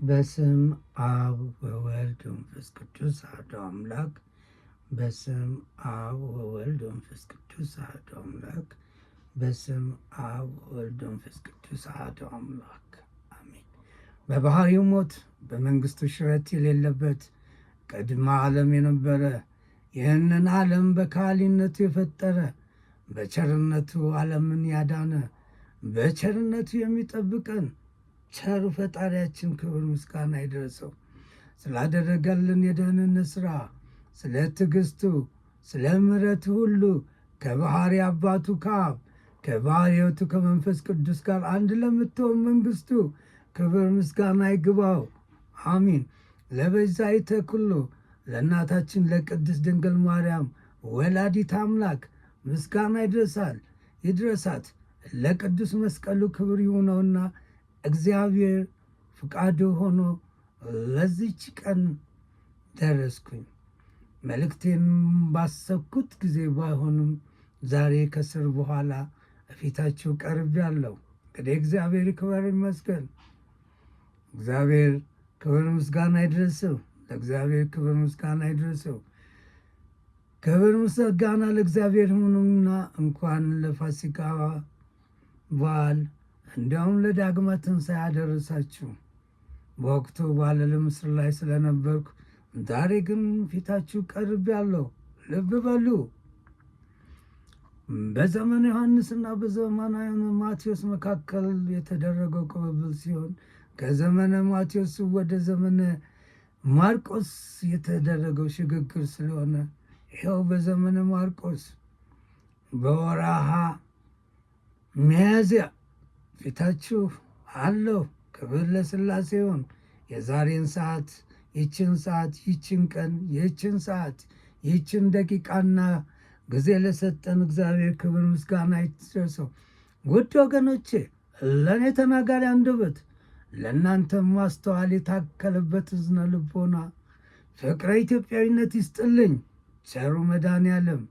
በስም አብ ወወልድ ወመንፈስ ቅዱስ አሐዱ አምላክ። በስም አብ ወወልድ ወመንፈስ ቅዱስ አሐዱ አምላክ። በስም አብ ወወልድ ወመንፈስ ቅዱስ አሐዱ አምላክ አሜን። በባህሪው ሞት በመንግስቱ ሽረት የሌለበት ቅድመ ዓለም የነበረ ይህንን ዓለም በካህሊነቱ የፈጠረ በቸርነቱ ዓለምን ያዳነ በቸርነቱ የሚጠብቀን ቸሩ ፈጣሪያችን ክብር ምስጋና ይድረሰው። ስላደረገልን የደህንነት ሥራ፣ ስለ ትዕግስቱ፣ ስለ ምሕረቱ ሁሉ ከባሕሪ አባቱ ከአብ ከባሕሪ ሕይወቱ ከመንፈስ ቅዱስ ጋር አንድ ለምትሆን መንግሥቱ ክብር ምስጋና ይግባው አሚን። ለቤዛዊተ ኩሉ ለእናታችን ለቅድስት ድንግል ማርያም ወላዲት አምላክ ምስጋና ይድረሳት። ለቅዱስ መስቀሉ ክብር ይሁነውና እግዚአብሔር ፍቃዱ ሆኖ ለዚች ቀን ደረስኩኝ። መልእክቴን ባሰብኩት ጊዜ ባይሆንም ዛሬ ከስር በኋላ እፊታችሁ ቀርቤያለሁ። እንግዲህ እግዚአብሔር ክብር ይመስገን። እግዚአብሔር ክብር ምስጋና ይድረሰው። ለእግዚአብሔር ክብር ምስጋና ይድረሰው። ክብር ምስጋና ለእግዚአብሔር ሁኑና እንኳን ለፋሲካ በዓል እንዲያውም ለዳግመ ትንሣኤ ያደረሳችሁ። በወቅቱ ባለለ ምስር ላይ ስለነበርኩ ዛሬ ግን ፊታችሁ ቀርቤያለሁ። ልብ በሉ። በዘመነ ዮሐንስና በዘመነ ማቴዎስ መካከል የተደረገው ቅብብል ሲሆን ከዘመነ ማቴዎስ ወደ ዘመነ ማርቆስ የተደረገው ሽግግር ስለሆነ ይኸው በዘመነ ማርቆስ በወርሃ ሚያዝያ ፊታችሁ አለው። ክብር ለሥላሴ ይሁን። የዛሬን ሰዓት፣ ይችን ሰዓት፣ ይችን ቀን፣ ይችን ሰዓት፣ ይችን ደቂቃና ጊዜ ለሰጠን እግዚአብሔር ክብር ምስጋና ይድረሰው። ውድ ወገኖቼ፣ ለእኔ ተናጋሪ አንደበት፣ ለእናንተም ማስተዋል የታከለበት እዝነ ልቦና ፍቅረ ኢትዮጵያዊነት ይስጥልኝ ቸሩ መድኃኔዓለም።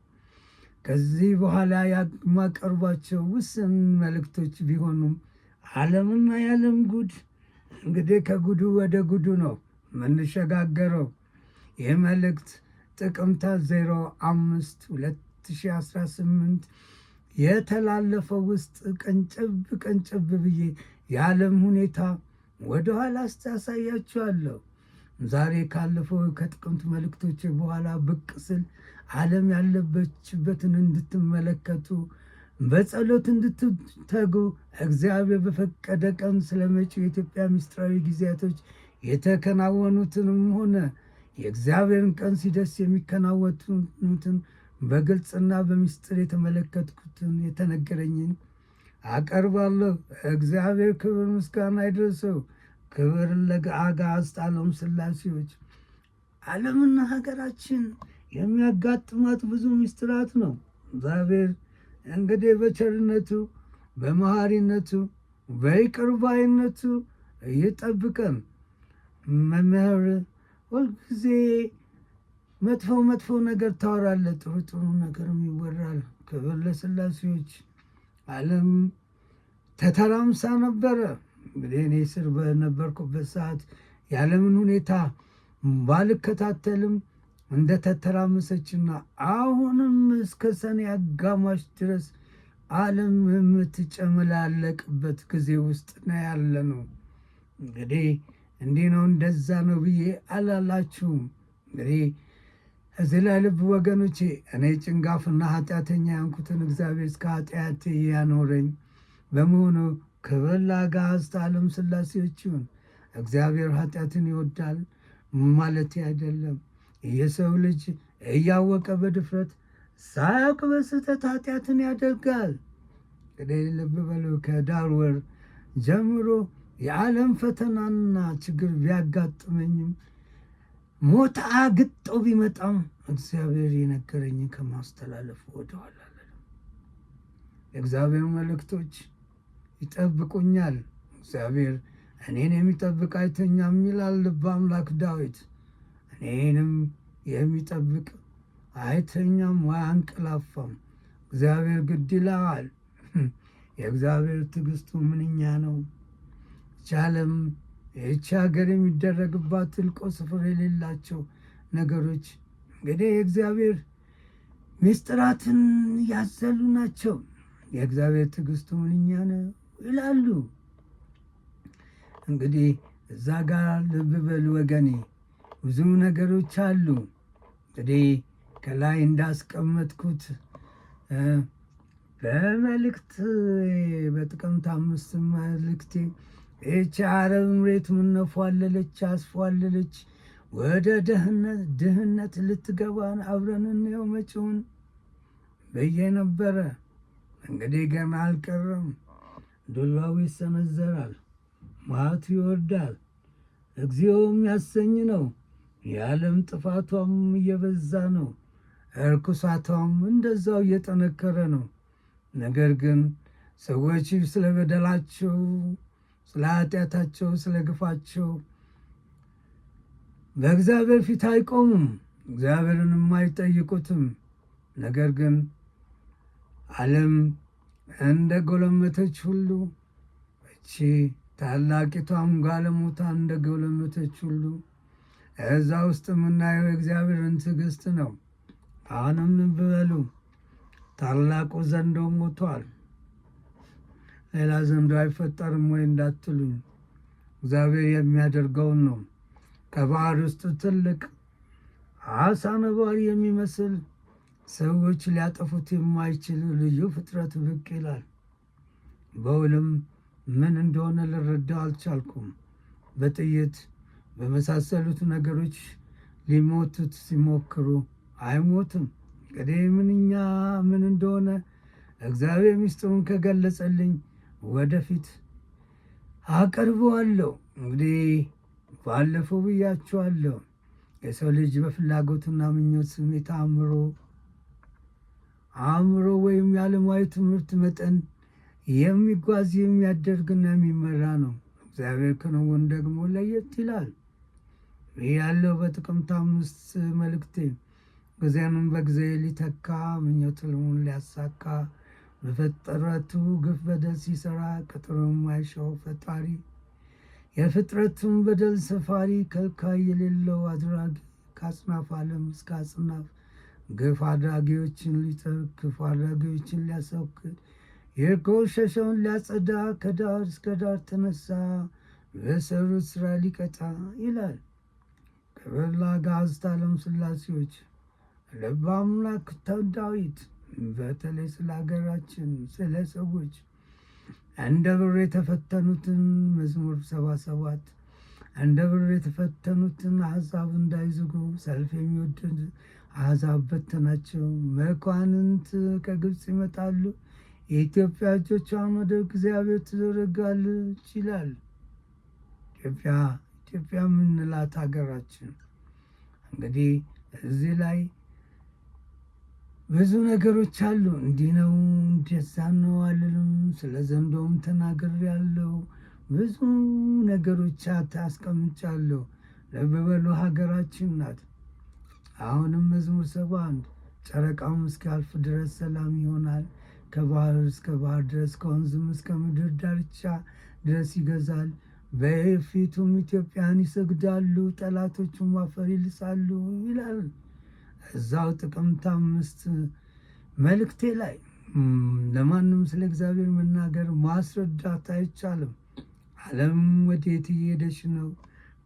ከዚህ በኋላ የማቀርባቸው ውስን መልእክቶች ቢሆኑም ዓለምና የዓለም ጉድ እንግዲህ ከጉዱ ወደ ጉዱ ነው የምንሸጋገረው። ይህ መልእክት ጥቅምት 05 2018 የተላለፈው ውስጥ ቀንጨብ ብዬ የዓለም ሁኔታ ወደኋላ አስተያሳያችኋለሁ። ዛሬ ካለፈው ከጥቅምት መልእክቶች በኋላ ብቅ ስል ዓለም ያለበችበትን እንድትመለከቱ በጸሎት እንድትተጉ እግዚአብሔር በፈቀደ ቀን ስለ መጪው የኢትዮጵያ ምስጢራዊ ጊዜያቶች የተከናወኑትንም ሆነ የእግዚአብሔርን ቀን ሲደርስ የሚከናወኑትን በግልጽና በምስጢር የተመለከትኩትን የተነገረኝን አቀርባለሁ። እግዚአብሔር ክብር ምስጋና ይድረሰው። ክብር ለአጋዕዝተ ዓለም ሥላሴዎች። ዓለምና ሀገራችን የሚያጋጥማት ብዙ ምስጢራት ነው። እግዚአብሔር እንግዲህ በቸርነቱ በመሐሪነቱ በይቅር ባይነቱ ይጠብቀን። መምህር ሁልጊዜ መጥፎ ነገር ታወራለ፣ ጥሩ ነገርም ይወራል። ክብር ለሥላሴዎች። ዓለም ተተራምሳ ነበረ። እንግዲህ እኔ ስር በነበርኩበት ሰዓት የዓለምን ሁኔታ ባልከታተልም እንደተተራመሰችና አሁንም እስከ ሰኔ አጋማሽ ድረስ ዓለም የምትጨመላለቅበት ጊዜ ውስጥ ነው ያለ ነው። እንግዲህ እንዲህ ነው እንደዛ ነው ብዬ አላላችሁም። እንግዲህ እዚህ ላይ ልብ ወገኖቼ፣ እኔ ጭንጋፍና ኃጢአተኛ ያንኩትን እግዚአብሔር እስከ ኃጢአቴ ያኖረኝ በመሆኑ ክብር ለአጋዕዝተ ዓለም ሥላሴዎች ይሁን። እግዚአብሔር ኃጢአትን ይወዳል ማለት አይደለም። የሰው ልጅ እያወቀ በድፍረት ሳያውቅ በስህተት ኃጢአትን ያደርጋል። እንግዲህ ልብ በሉ፣ ከዳር ወር ጀምሮ የዓለም ፈተናና ችግር ቢያጋጥመኝም ሞት አግጠው ቢመጣም እግዚአብሔር የነገረኝን ከማስተላለፍ ወደኋላ አልልም። የእግዚአብሔር መልእክቶች ይጠብቁኛል። እግዚአብሔር እኔን የሚጠብቅ አይተኛም ይላል ልበ አምላክ ዳዊት። እኔንም የሚጠብቅ አይተኛም አያንቀላፋም። እግዚአብሔር ግድ ይለዋል። የእግዚአብሔር ትዕግስቱ ምንኛ ነው! ቻለም ይህች ሀገር የሚደረግባት ጥልቆ ስፍር የሌላቸው ነገሮች እንግዲህ የእግዚአብሔር ምስጢራትን ያዘሉ ናቸው። የእግዚአብሔር ትዕግስቱ ምንኛ ነው ይላሉ። እንግዲህ እዛ ጋር ልብ በል ወገኔ፣ ብዙ ነገሮች አሉ። እንግዲህ ከላይ እንዳስቀመጥኩት በመልእክት በጥቅምት 5 መልእክቴ ይህች አረብ ምሬት ምነፏለለች አስፏለለች ወደ ድህነት ልትገባን አብረን እንየው መጪውን ብዬ ነበረ። እንግዲህ ገና አልቀረም። ዱላው ይሰነዘራል፣ መዓቱ ይወርዳል። እግዚኦ የሚያሰኝ ነው። የዓለም ጥፋቷም እየበዛ ነው፣ እርኩሳቷም እንደዛው እየጠነከረ ነው። ነገር ግን ሰዎች ስለ በደላቸው፣ ስለ ኃጢአታቸው፣ ስለ ግፋቸው በእግዚአብሔር ፊት አይቆሙም፣ እግዚአብሔርንም አይጠይቁትም። ነገር ግን ዓለም እንደ ጎለመተች ሁሉ እቺ ታላቂቷም ጋለሞታ እንደ ጎለመተች ሁሉ እዛ ውስጥ የምናየው የእግዚአብሔርን ትዕግስት ነው። አሁንም ልብ በሉ፣ ታላቁ ዘንዶ ሞቷል። ሌላ ዘንዶ አይፈጠርም ወይ እንዳትሉኝ፣ እግዚአብሔር የሚያደርገውን ነው። ከባህር ውስጥ ትልቅ አሳ ነባሪ የሚመስል ሰዎች ሊያጠፉት የማይችል ልዩ ፍጥረት ብቅ ይላል። በውልም ምን እንደሆነ ልረዳው አልቻልኩም። በጥይት በመሳሰሉት ነገሮች ሊሞቱት ሲሞክሩ አይሞትም። እንግዲህ ምንኛ ምን እንደሆነ እግዚአብሔር ምስጢሩን ከገለጸልኝ ወደፊት አቀርበዋለሁ። እንግዲህ ባለፈው ብያችኋለሁ፣ የሰው ልጅ በፍላጎትና ምኞት ስሜት አእምሮ ወይም የዓለማዊ ትምህርት መጠን የሚጓዝ የሚያደርግና የሚመራ ነው። እግዚአብሔር ክንውን ደግሞ ለየት ይላል። ይህ ያለው በጥቅምት 5 መልእክቴ ጊዜንም በጊዜ ሊተካ ምኞት ሕልሙን ሊያሳካ በፍጥረቱ ግፍ በደል ሲሰራ ቅጥር የማይሻው ፈጣሪ የፍጥረቱን በደል ሰፋሪ ከልካይ የሌለው አድራጊ ከአጽናፍ ዓለም እስከ አጽናፍ ግፍ አድራጊዎችን ሊጠርግ ክፉ አድራጊዎችን ሊያስወግድ የቆሸሸውን ሊያጸዳ ከዳር እስከ ዳር ተነሳ በሰሩት ስራ ሊቀጣ ይላል። ክብር ለአጋዕዝተ ዓለም ሥላሴዎች። ልበ አምላክ ዳዊት በተለይ ስለ ሀገራችን ስለ ሰዎች እንደ ብር የተፈተኑትን መዝሙር 77 እንደ ብር የተፈተኑትን አሕዛብ እንዳይዝጉ ሰልፍ የሚወድድ አሕዛብ በተናቸው። መኳንንት ከግብፅ ይመጣሉ፣ የኢትዮጵያ እጆቿን ወደ እግዚአብሔር ትዘረጋለች ይላል። ኢትዮጵያ የምንላት ሀገራችን እንግዲህ እዚህ ላይ ብዙ ነገሮች አሉ። እንዲህ ነው እንደዛ ነው አልልም። ስለ ዘንዶም ተናግሬያለሁ። ብዙ ነገሮች አስቀምጫለሁ። ልብ በሉ፣ ሀገራችን ናት። አሁንም መዝሙር 71 ጨረቃም እስኪያልፍ ድረስ ሰላም ይሆናል፣ ከባህር እስከ ባህር ድረስ ከወንዝም እስከ ምድር ዳርቻ ድረስ ይገዛል። በፊቱም ኢትዮጵያን ይሰግዳሉ፣ ጠላቶቹም አፈር ይልሳሉ ይላል። እዛው ጥቅምት 5 መልእክቴ ላይ ለማንም ስለ እግዚአብሔር መናገር ማስረዳት አይቻልም። ዓለም ወዴት እየሄደች ነው?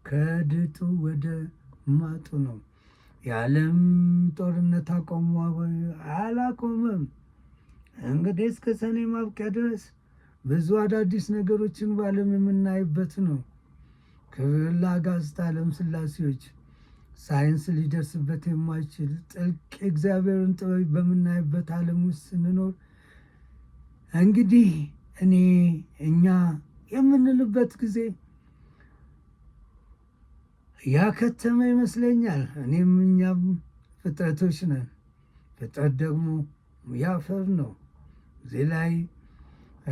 ከድጡ ወደ ማጡ ነው። የዓለም ጦርነት አቆመ ወይ? አላቆመም። እንግዲህ እስከ ሰኔ ማብቂያ ድረስ ብዙ አዳዲስ ነገሮችን በዓለም የምናይበት ነው። ክብር ለአጋዕዝተ ዓለም ሥላሴዎች። ሳይንስ ሊደርስበት የማይችል ጥልቅ እግዚአብሔርን ጥበብ በምናይበት ዓለም ውስጥ ስንኖር እንግዲህ እኛ የምንልበት ጊዜ ያከተመ ይመስለኛል። እኛም ፍጥረቶች ነን። ፍጥረት ደግሞ ያፈር ነው። እዚህ ላይ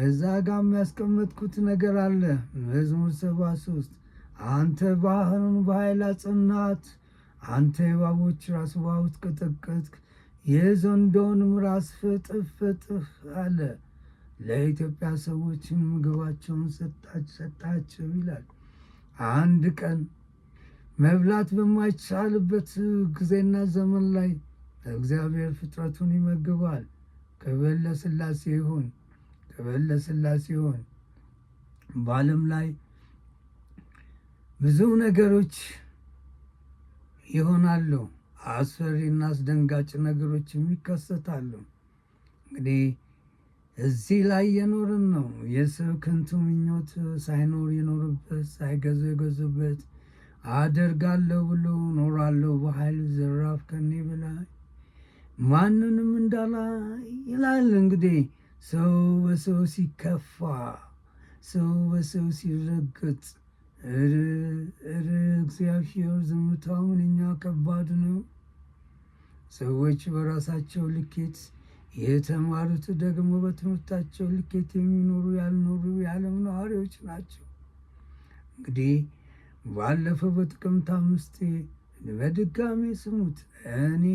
እዛ ጋር የሚያስቀመጥኩት ነገር አለ። መዝሙር 73 አንተ ባህርን በኃይል አጸናት፣ አንተ የእባቦች ራስ ውኃ ውስጥ ቀጠቀጥክ፣ የዘንዶውንም ራስ ፈጥፍጥህ አለ። ለኢትዮጵያ ሰዎችን ምግባቸውን ሰጣቸው ይላል። አንድ ቀን መብላት በማይቻልበት ጊዜና ዘመን ላይ እግዚአብሔር ፍጥረቱን ይመግባል። ክብር ለሥላሴ ይሁን፣ ክብር ለሥላሴ ይሁን። በዓለም ላይ ብዙ ነገሮች ይሆናሉ። አስፈሪና አስደንጋጭ ነገሮችም ይከሰታሉ። እንግዲህ እዚህ ላይ የኖርን ነው። የሰው ከንቱ ምኞት ሳይኖር የኖርበት፣ ሳይገዙ የገዙበት፣ አደርጋለሁ ብሎ ኖራለሁ በኃይል ዘራፍ ከኔ በላይ ማንንም እንዳላይ ይላል። እንግዲህ ሰው በሰው ሲከፋ፣ ሰው በሰው ሲረገጥ፣ እግዚአብሔር ዝምታው ምንኛ ከባድ ነው። ሰዎች በራሳቸው ልኬት የተማሩት ደግሞ በትምህርታቸው ልኬት የሚኖሩ ያልኖሩ የዓለም ነዋሪዎች ናቸው። እንግዲህ ባለፈው በጥቅምት 5 በድጋሚ ስሙት። እኔ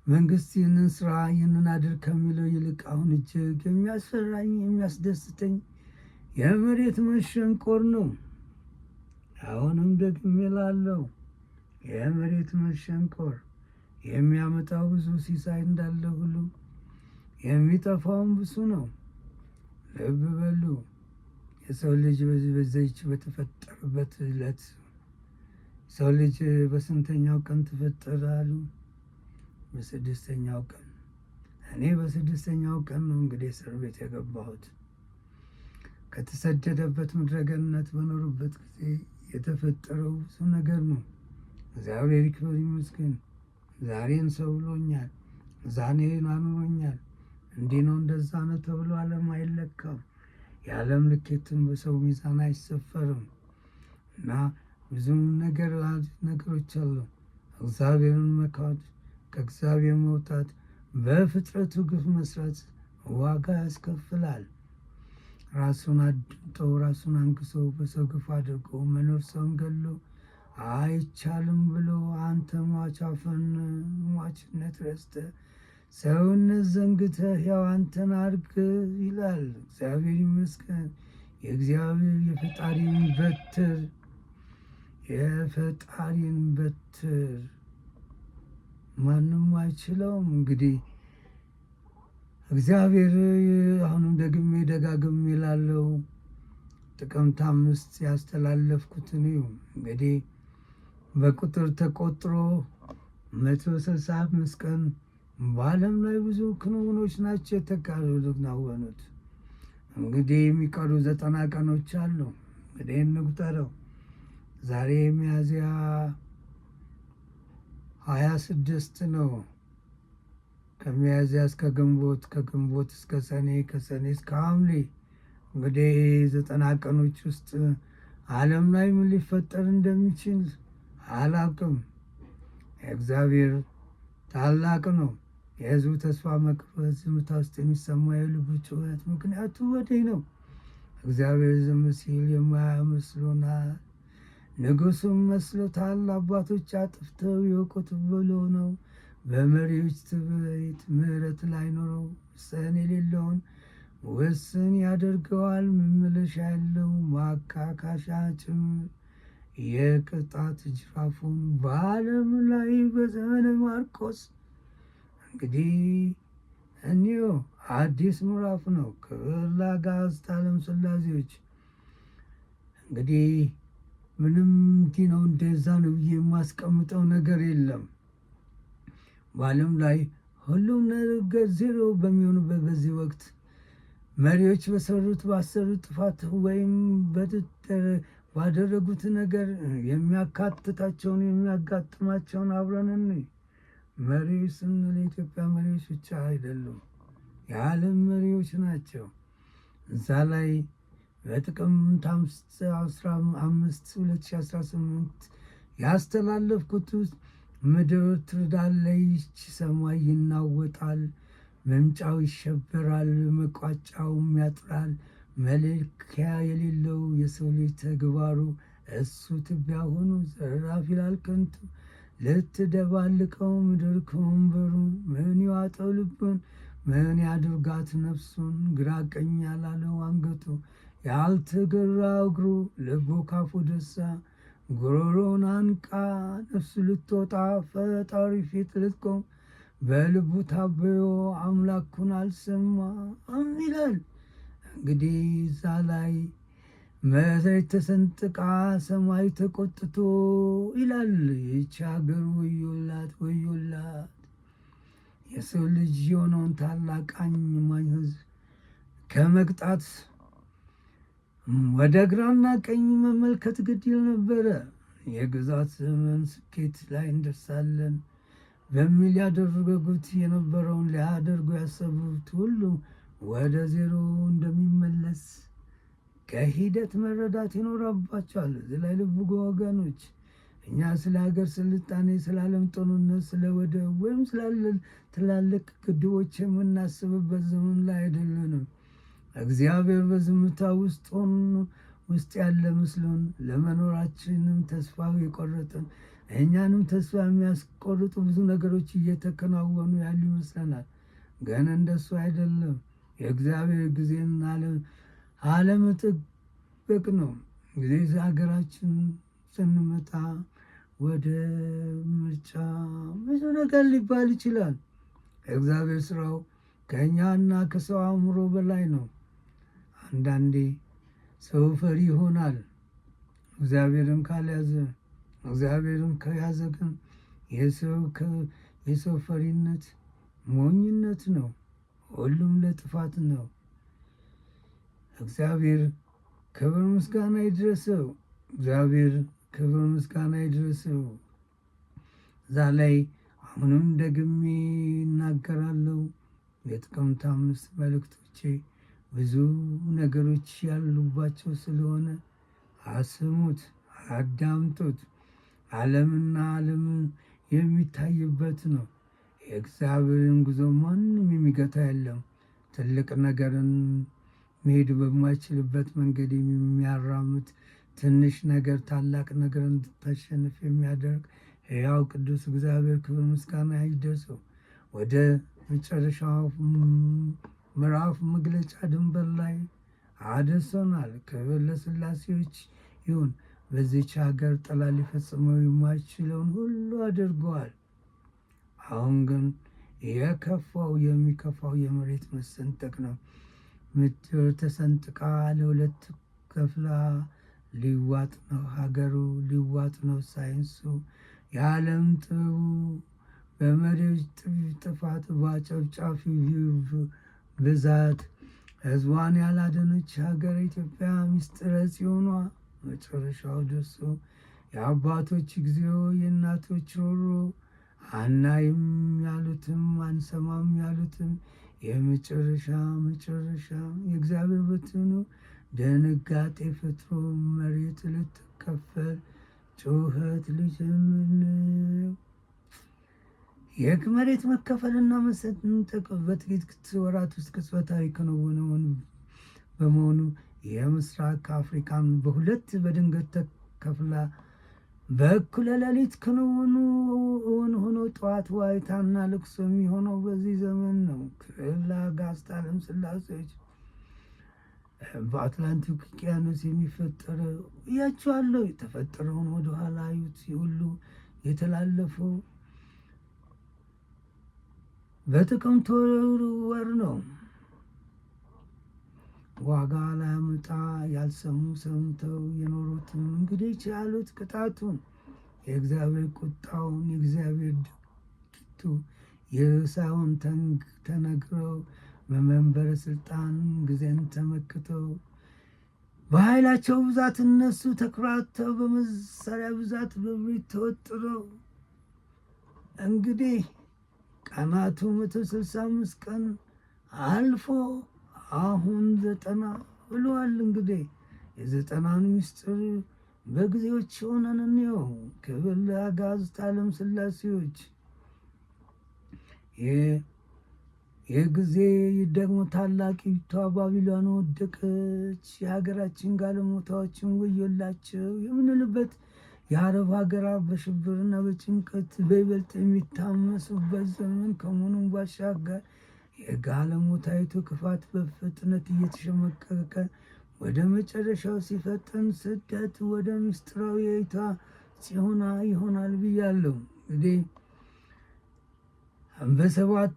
መንግስት ይህንን ስራ ይህንን አድርግ ከሚለው ይልቅ አሁን እጅግ የሚያስፈራኝ የሚያስደስተኝ የመሬት መሸንቆር ነው። አሁንም ደግሜ እላለሁ፣ የመሬት መሸንቆር የሚያመጣው ብዙ ሲሳይ እንዳለ ሁሉ የሚጠፋውም ብዙ ነው። ልብ በሉ። የሰው ልጅ በዚች በተፈጠረበት ዕለት ሰው ልጅ በስንተኛው ቀን ተፈጠረ አሉ? በስድስተኛው ቀን። እኔ በስድስተኛው ቀን ነው እንግዲህ እስር ቤት የገባሁት። ከተሰደደበት ምድረ ገነት በኖሩበት ጊዜ የተፈጠረው ብዙ ነገር ነው። እግዚአብሔር ይክበር ይመስገን። ዛሬን ሰው ብሎኛል፣ ዛሬን አኑሮኛል። እንዲህ ነው እንደዛ ነው ተብሎ ዓለም አይለካም። የዓለም ልኬትም በሰው ሚዛን አይሰፈርም እና ብዙ ነገሮች አሉ። እግዚአብሔርን መካድ፣ ከእግዚአብሔር መውጣት፣ በፍጥረቱ ግፍ መስራት ዋጋ ያስከፍላል። ራሱን አድምጦ ራሱን አንግሶ በሰው ግፍ አድርጎ መኖር ሰውን ገሎ አይቻልም ብሎ አንተ ሟች አፈን ሟችነት ረስተህ ሰውነት ዘንግተህ ያው አንተን አድርግ ይላል። እግዚአብሔር ይመስገን። የእግዚአብሔር የፈጣሪን በትር ማንም አይችለውም። እንግዲህ እግዚአብሔር አሁንም ደግሜ ደጋግሜ እላለሁ፣ ጥቅምት 5 ያስተላለፍኩትን እንግዲህ በቁጥር ተቆጥሮ 165 ቀን በዓለም ላይ ብዙ ክንውኖች ናቸው የተከናወኑት። እንግዲህ የሚቀሩ 90 ቀኖች አሉ። እንግዲህ እንቁጠረው። ዛሬ ሚያዝያ 26 ነው። ከሚያዝያ እስከ ግንቦት፣ ከግንቦት እስከ ሰኔ፣ ከሰኔ እስከ ሐምሌ እንግዲህ 90 ቀኖች ውስጥ ዓለም ላይ ምን ሊፈጠር እንደሚችል አላውቅም። እግዚአብሔር ታላቅ ነው። የሕዝቡ ተስፋ መቅረት፣ ዝምታ ውስጥ የሚሰማ የልቡ ጩኸት ምክንያቱ ወዲህ ነው። እግዚአብሔር ዝም ሲል የማያመስሎናል። ንጉሱም መስሎታል። አባቶች አጥፍተው ይወቁት ብሎ ነው። በመሪዎች ትዕቢት ምሕረት ላይ ኖረው ውሳኔ የሌለውን ውስን ያደርገዋል። መመለሻ ያለው ማካካሻ ጭምር የቅጣት ጅራፉን በዓለም ላይ በዘመነ ማርቆስ እንግዲህ እኒዮ አዲስ ምዕራፍ ነው። ክብር ለአጋዕዝተ ዓለም ሥላሴዎች። እንግዲህ ምንም እንዲህ ነው እንደዛ ነው ብዬ የማስቀምጠው ነገር የለም። በዓለም ላይ ሁሉም ነገር ዜሮ በሚሆኑበት በዚህ ወቅት መሪዎች ባሰሩት ጥፋት ወይም ባደረጉት ነገር የሚያካትታቸውን የሚያጋጥማቸውን አብረን እንይ። መሪዎች ስንል የኢትዮጵያ መሪዎች ብቻ አይደሉም፣ የዓለም መሪዎች ናቸው። እዛ ላይ በጥቅምት 15 2018 ያስተላለፍኩት ውስጥ ምድር ትርዳለች፣ ሰማይ ይናወጣል፣ መምጫው ይሸበራል፣ መቋጫውም ያጥራል። መለኪያ የሌለው የሰው ልጅ ተግባሩ እሱ ትቢያ ሆኖ ዘራፍ ይላል ከንቱ። ልትደባልቀው ምድር ከወንበሩ ምን ይዋጠው ልቡን፣ ምን ያድርጋት ነፍሱን። ግራ ቀኝ ያላለው አንገቱ ያልተገራ እግሩ ልቡ ካፉ ደሳ ጉሮሮን አንቃ ነፍሱ ልትወጣ ፈጣሪ ፊት ልትቆም በልቡ ታበዮ አምላኩን አልሰማም ይላል። እንግዲህ እዛ ላይ መሬት ተሰንጥቃ ሰማይ ተቆጥቶ ይላል። ይህች ሀገር ወዮላት ወዮላት። የሰው ልጅ የሆነውን ታላቅ አማኝ ሕዝብ ከመቅጣት ወደ ግራና ቀኝ መመልከት ግድ ይል ነበረ። የግዛት ዘመን ስኬት ላይ እንደርሳለን በሚል ያደረጉት የነበረውን ሊያደርጉ ያሰቡት ሁሉ ወደ ዜሮ እንደሚመለስ ከሂደት መረዳት ይኖራባቸዋል። እዚህ ላይ ልብ ወገኖች፣ እኛ ስለ ሀገር ስልጣኔ፣ ስለ ዓለም ጦርነት፣ ስለ ወደብ ወይም ስላለ ትላልቅ ግድቦች የምናስብበት ዘመን ላይ አይደለንም። እግዚአብሔር በዝምታ ውስጥ ያለ ምስሉን ለመኖራችንም ተስፋ የቆረጥን እኛንም ተስፋ የሚያስቆርጡ ብዙ ነገሮች እየተከናወኑ ያሉ ይመስለናል። ግን እንደሱ አይደለም። የእግዚአብሔር ጊዜና አለመጠበቅ ነው። እንግዲህ ሀገራችን ስንመጣ ወደ ምርጫ ብዙ ነገር ሊባል ይችላል። እግዚአብሔር ስራው ከእኛና ከሰው አእምሮ በላይ ነው። አንዳንዴ ሰው ፈሪ ይሆናል። እግዚአብሔርን ካልያዘ፣ እግዚአብሔርን ከያዘ ግን የሰው ፈሪነት ሞኝነት ነው። ሁሉም ለጥፋት ነው። እግዚአብሔር ክብር ምስጋና ይድረሰው። እግዚአብሔር ክብር ምስጋና ይድረሰው። እዛ ላይ አሁንም ደግሜ እናገራለሁ። የጥቅምት 5 መልእክቶቼ ብዙ ነገሮች ያሉባቸው ስለሆነ አስሙት፣ አዳምጡት። ዓለምና ዓለም የሚታይበት ነው። የእግዚአብሔርን ጉዞ ማንም የሚገታ የለም። ትልቅ ነገርን መሄድ በማይችልበት መንገድ የሚያራምድ ትንሽ ነገር ታላቅ ነገር እንድታሸንፍ የሚያደርግ ሕያው ቅዱስ እግዚአብሔር ክብር ምስጋና ይድረሰው። ወደ መጨረሻው ምዕራፍ መግለጫ ድንበር ላይ አድርሶናል። ክብር ለሥላሴዎች ይሁን። በዚች ሀገር ጠላት ሊፈጽመው የማይችለውን ሁሉ አድርገዋል። አሁን ግን የሚከፋው የመሬት መሰንጠቅ ነው። ምድር ተሰንጥቃ ለሁለት ከፍላ ሊዋጥ ነው። ሀገሩ ሊዋጥ ነው። ሳይንሱ፣ የዓለም ጥበቡ በመሪዎች ጥፋት፣ በአጨብጫፊ ብዛት ሕዝቧን ያላደነች ሀገር ኢትዮጵያ ምስጢረ ጽዮኗ መጨረሻው ደርሶ የአባቶች ጊዜው የእናቶች ሮሮ አናይም ያሉትም አንሰማም ያሉትም የመጨረሻ የእግዚአብሔር በትኑ ድንጋጤ ፈጥሮ መሬት ልትከፈል ጩኸት ሊጀምር። የመሬት መከፈልና መሰንጠቅ በጥቂት ወራት ውስጥ ቅጽበታዊ ክንውን በመሆኑ የምስራቅ አፍሪካን በሁለት በድንገት ተከፍላ በእኩለ ሌሊት ክንውኑ እውን ሆኖ ጠዋት ዋይታና ልቅሶ የሚሆነው በዚህ ዘመን ነው። ለአጋዕዝተ ዓለም ሥላሴዎች በአትላንቲክ ውቅያኖስ የሚፈጠረው እያቸዋለሁ። የተፈጠረውን ወደኋላ አዩት። ሁሉ የተላለፈው በጥቅምት ወር ነው። ዋጋ ላያመጣ ያልሰሙ ሰምተው የኖሩትም እንግዲህ ቻሉት ቅጣቱን። የእግዚአብሔር ቁጣውን የእግዚአብሔር ድርጊቱ ይህ ሳይሆን ተነግረው በመንበረ ስልጣን ጊዜን ተመክተው በኃይላቸው ብዛት እነሱ ተኩራርተው በመሳሪያ ብዛት በብሪት ተወጥረው እንግዲህ ቀናቱ 165 ቀን አልፎ አሁን 90 ብለዋል። እንግዲህ የ90ን ምስጢር በጊዜዎች ሆነን እንየው። ክብር ለአጋዕዝተ ዓለም ሥላሴዎች። ይህ ጊዜ ደግሞ ታላቂቷ ባቢሎን ወደቀች፣ የሀገራችን ጋለሞታዎችን ወዮላቸው የምንልበት የአረብ ሀገራት በሽብርና በጭንቀት በይበልጥ የሚታመሱበት ዘመን ከመሆኑም ባሻገር የጋለሞታይቱ ክፋት በፍጥነት እየተሸመቀቀ ወደ መጨረሻው ሲፈጥን ስደት ወደ ምስጢራዊቷ ጽዮን ይሆናል ብያለሁ። እንግዲህ በሰባት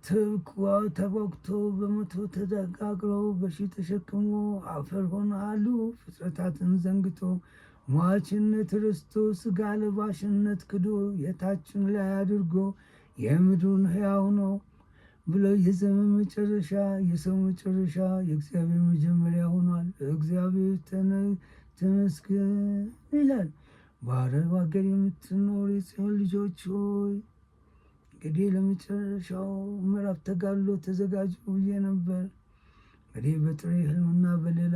ተወግቶ በመቶ ተደጋግሮ በሺህ ተሸክሞ አፈር ሆነ አሉ። ፍጥረታትን ዘንግቶ ሟችነት ረስቶ ስጋ ለባሽነት ክዶ የታችን ላይ አድርጎ የምድሩን ሕያው ነው ብሎ የዘመን መጨረሻ የሰው መጨረሻ የእግዚአብሔር መጀመሪያ ሆኗል። እግዚአብሔር ተመስገን ይላል። በአረብ ሀገር የምትኖር የጽዮን ልጆች ሆይ እንግዲህ ለመጨረሻው ምዕራፍ ተጋድሎ ተዘጋጁ ብዬ ነበር። እንግዲህ በጥሬ ሕልምና በሌላ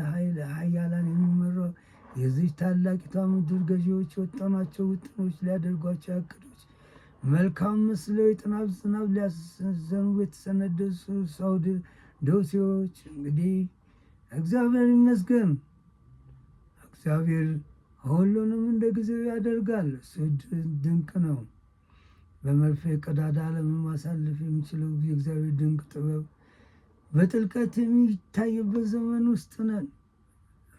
ኃያላን የሚመራው የዚህ ታላቂቷ ምድር ገዢዎች የወጠኗቸው ውጥኖች ሊያደርጓቸው ያቅዶች መልካም መስለው የጥናብ ዝናብ ሊያዘንቡ የተሰነደሱ ሰው ዶሴዎች እንግዲህ እግዚአብሔር ይመስገን። እግዚአብሔር ሁሉንም እንደ ጊዜው ያደርጋል። እሱ ድንቅ ነው። በመርፌ ቀዳዳ ዓለምን ማሳለፍ የሚችለው የእግዚአብሔር ድንቅ ጥበብ በጥልቀት የሚታይበት ዘመን ውስጥ ነን።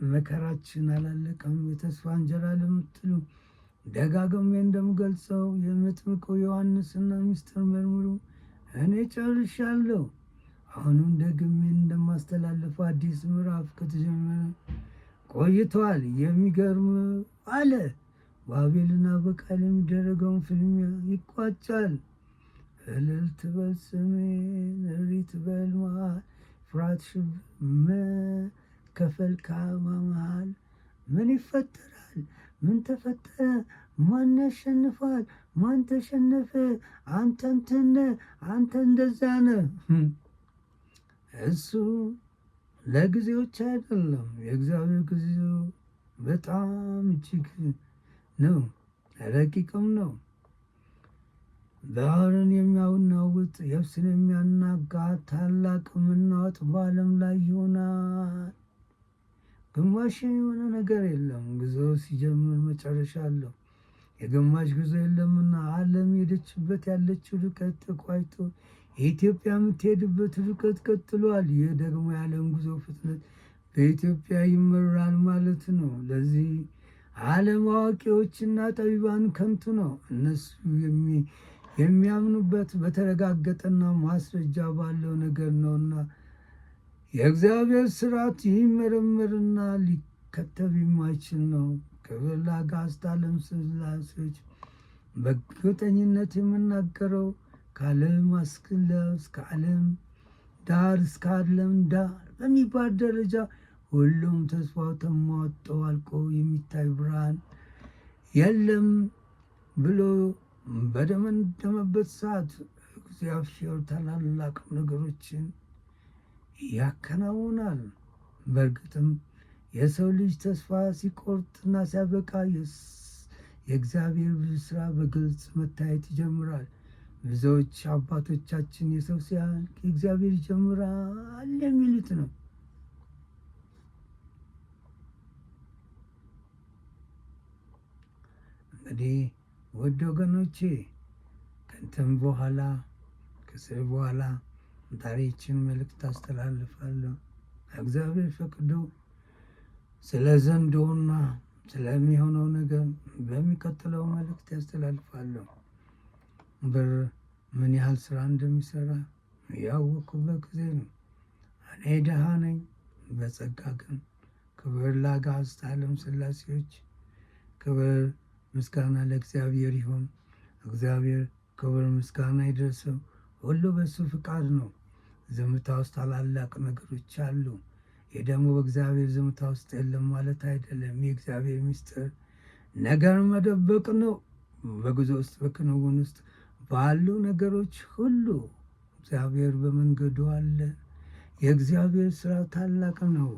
መከራችን አላለቀም። የተስፋ እንጀራ ለምትሉ ደጋግሜ እንደምገልጸው የመጥምቁ ዮሐንስና ሚስጥር መርምሩ፣ እኔ ጨርሻለሁ። አሁንም ደግሜ እንደማስተላለፈው አዲስ ምዕራፍ ከተጀመረ ቆይቷል። የሚገርም አለ በአቤልና በቃል የሚደረገውን ፍልሚያ ይቋጫል። እልልት በል ሰሜን፣ እሪት በል መሃል፣ ፍራት መከፈል ከመሃል። ምን ይፈጠራል? ምን ተፈጠረ? ማን ያሸንፋል? ማን ተሸነፈ? አንተ እንትን ነህ፣ አንተ እንደዛ ነህ። እሱ ለጊዜዎች አይደለም። የእግዚአብሔር ጊዜው በጣም እጅግ ነው፣ ረቂቅም ነው። ባህርን የሚያናውጥ የብስን የሚያናጋ ታላቅ መናወጥ በዓለም ላይ ይሆናል። ግማሽ የሆነ ነገር የለም። ጉዞው ሲጀምር መጨረሻ አለው። የግማሽ ጉዞ የለምና ዓለም ሄደችበት ያለችው ርቀት ተቋጭቶ የኢትዮጵያ የምትሄድበት ርቀት ቀጥሏል። ይህ ደግሞ የዓለም ጉዞ ፍጥነት በኢትዮጵያ ይመራል ማለት ነው። ለዚህ ዓለም አዋቂዎችና ጠቢባን ከንቱ ነው። እነሱ የሚያምኑበት በተረጋገጠና ማስረጃ ባለው ነገር ነውና የእግዚአብሔር ስርዓት ይመረመርና ሊከተብ የማይችል ነው። ክብር ለአጋዕዝተ ዓለም ሥላሴዎች። በእርግጠኝነት የምናገረው ከዓለም አስክለው እስከ ዓለም ዳር እስከ ዓለም ዳር በሚባል ደረጃ ሁሉም ተስፋው ተሟጦ አልቆ የሚታይ ብርሃን የለም ብሎ በደመደመበት ሰዓት እግዚአብሔር ታላላቅ ነገሮችን ያከናውናል። በእርግጥም የሰው ልጅ ተስፋ ሲቆርጥና ሲያበቃ የእግዚአብሔር ስራ በግልጽ መታየት ይጀምራል። ብዙዎች አባቶቻችን የሰው ሲያልቅ እግዚአብሔር ይጀምራል የሚሉት ነው። እንግዲህ ውድ ወገኖቼ ከእንትን በኋላ ከስር በኋላ ዛሬችን መልእክት አስተላልፋለሁ። እግዚአብሔር ፈቅዶ ስለ ዘንዶና ስለሚሆነው ነገር በሚቀጥለው መልእክት ያስተላልፋለሁ። ብር ምን ያህል ስራ እንደሚሰራ ያወቅኩበት ጊዜ ነው። እኔ ደሃ ነኝ፣ በጸጋ ግን ክብር ለአጋዕዝተ ዓለም ሥላሴዎች፣ ክብር ምስጋና ለእግዚአብሔር ይሁን። እግዚአብሔር ክብር ምስጋና ይደርሰው። ሁሉ በሱ ፍቃድ ነው። ዝምታ ውስጥ ታላላቅ ነገሮች አሉ። ይህ ደግሞ በእግዚአብሔር ዝምታ ውስጥ የለም ማለት አይደለም። የእግዚአብሔር ምስጢር ነገር መደበቅ ነው። በጉዞ ውስጥ በክንውን ውስጥ ባሉ ነገሮች ሁሉ እግዚአብሔር በመንገዱ አለ። የእግዚአብሔር ስራ ታላቅ ነው።